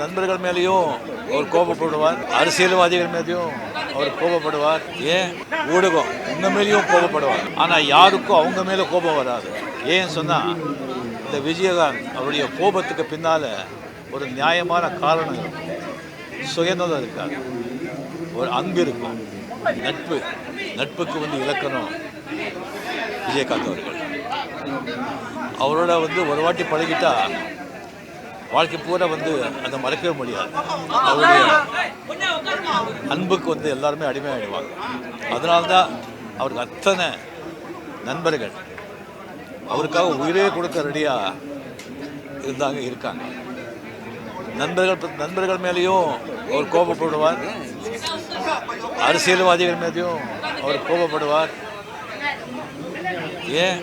நண்பர்கள் மேலேயும் அவர் கோபப்படுவார், அரசியல்வாதிகள் மேலேயும் அவர் கோபப்படுவார், ஏன் ஊடகம் இந்த மேலேயும் கோபப்படுவார். ஆனால் யாருக்கும் அவங்க மேலே கோபம் வராது. ஏன்னு சொன்னால் இந்த விஜயகாந்த் அவருடைய கோபத்துக்கு பின்னால் ஒரு நியாயமான காரணம் இருக்கும், சுயநலம் இருக்காது, ஒரு அன்பு இருக்கும், நட்புக்கு இலக்கணம் விஜயகாந்த் அவர்கள். அவரோட ஒரு வாட்டி பழகிட்டா வாழ்க்கை பூரா அதை மறக்கவே முடியாது. அவருடைய அன்புக்கு எல்லாருமே அடிமையாகிடுவாங்க. அதனால்தான் அவருக்கு அத்தனை நண்பர்கள் அவருக்காக உயிரே கொடுக்க ரெடியாக இருக்காங்க. நண்பர்கள் மேலேயும் அவர் கோபப்படுவார், அரசியல்வாதிகள் மேலேயும் அவர் கோபப்படுவார், ஏன்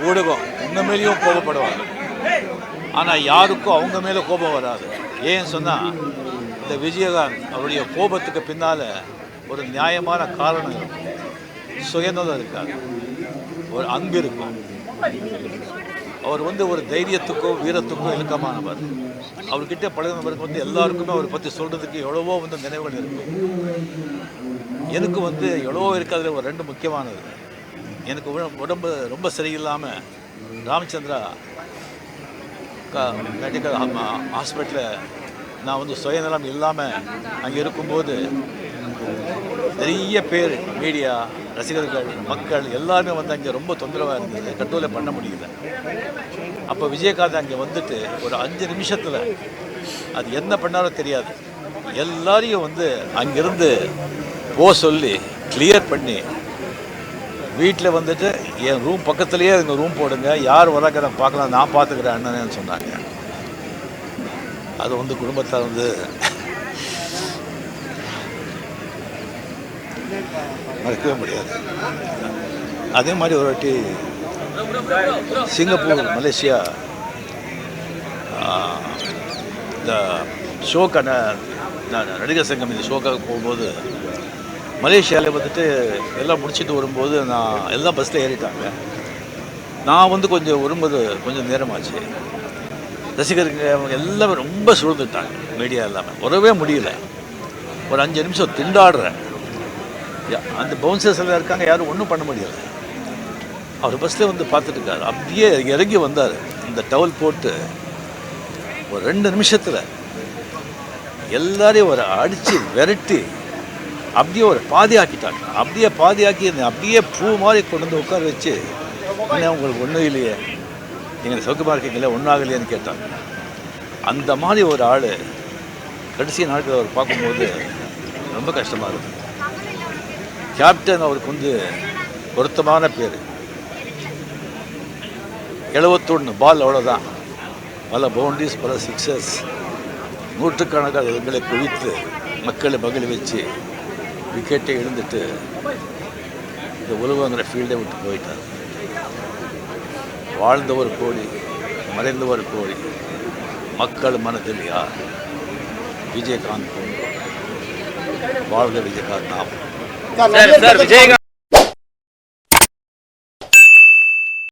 ஊடகம் இந்த மேலேயும் கோபப்படுவார். ஆனால் யாருக்கும் அவங்க மேலே கோபம் வராது. ஏன்னு சொன்னால் இந்த விஜயகாந்த் அவருடைய கோபத்துக்கு பின்னால் ஒரு நியாயமான காரணம் இருக்கும், சுயநலம் இருக்காது, ஒரு அன்பு இருக்கும். அவர் ஒரு தைரியத்துக்கும் வீரத்துக்கும் இலக்கமானவர். அவர்கிட்ட பழகினவருக்கு எல்லாருக்குமே அவரை பற்றி சொல்கிறதுக்கு எவ்வளவோ நினைவுகள் இருக்கும். எனக்கு எவ்வளவோ இருக்கிறதுல ஒரு ரெண்டு முக்கியமானது. எனக்கு உடம்பு ரொம்ப சரியில்லாமல் ராமச்சந்திரா மெடிக்கல் ஹாஸ்பிட்டலில் நான் சுயநலம் இல்லாமல் அங்கே இருக்கும்போது நிறைய பேர், மீடியா, ரசிகர்கள், மக்கள் எல்லாருமே அங்கே ரொம்ப தொந்தரவாக இருந்தது, கண்ட்ரோலே பண்ண முடியல. அப்போ விஜயகாந்த் அங்கே ஒரு 5 நிமிஷத்தில் அது என்ன பண்ணாலும் தெரியாது, எல்லாரையும் அங்கேருந்து சொல்லி கிளியர் பண்ணி வீட்டில் என் ரூம் பக்கத்துலேயே எங்கள் ரூம் போடுங்க, யார் வராங்க நான் பார்க்கலாம், நான் பார்த்துக்கிறேன் அண்ணன்னு சொன்னாங்க. அது குடும்பத்தில் மறக்கவே முடியாது. அதே மாதிரி ஒரு வாட்டி சிங்கப்பூர், மலேசியா இந்த ஷோக்கான நடிகர் சங்கம் இந்த ஷோக்காக போகும்போது மலேசியாவில் எல்லாம் முடிச்சுட்டு வரும்போது நான் எல்லாம் பஸ்ஸில் ஏறிட்டாங்க. நான் கொஞ்சம் வரும்போது கொஞ்சம் நேரமாச்சு. ரசிகர்கள் அவங்க எல்லாமே ரொம்ப சூழ்ந்துட்டாங்க, மீடியா எல்லாமே வரவே முடியல. ஒரு 5 நிமிஷம் திண்டாடுறேன். அந்த பவுன்சர்ஸ் எல்லாம் இருக்காங்க, யாரும் ஒன்றும் பண்ண முடியலை. அவர் பஸ்ஸில் பார்த்துட்டு இருக்காரு. அப்படியே இறங்கி வந்தார், இந்த டவல் போட்டு ஒரு 2 நிமிஷத்தில் எல்லாரையும் அடித்து விரட்டி அப்படியே பாதி ஆக்கிட்டாங்க. அப்படியே பாதியாக்கி அப்படியே பூ மாதிரி கொண்டு உட்கார வச்சு, என்ன உங்களுக்கு ஒன்றும் இல்லையே, நீங்கள் சௌக்கியமாக இருக்கீங்களே, ஒன்றும் ஆகலையேன்னு கேட்டாங்க. அந்த மாதிரி ஒரு ஆள் கடைசி நாட்கள் அவர் பார்க்கும்போது ரொம்ப கஷ்டமாக இருக்கும். கேப்டன் அவருக்கு பொருத்தமான பேர். 71 பால், அவ்வளோதான். பல பவுண்டரிஸ், பல சிக்ஸர்ஸ், நூற்றுக்கணக்கான இடங்களை குவித்து மக்களை மகிழ வச்சு விக்கெட்டை எழுந்துட்டு இந்த உலகங்கிற ஃபீல்டை விட்டு போயிட்டார். வாழ்ந்தவர் கோடி, மறைந்தவர் கோடி, மக்கள் மனதில் யார்? விஜயகாந்த். வாழ்க விஜயகாந்த். நாம் விஜயகாந்த்.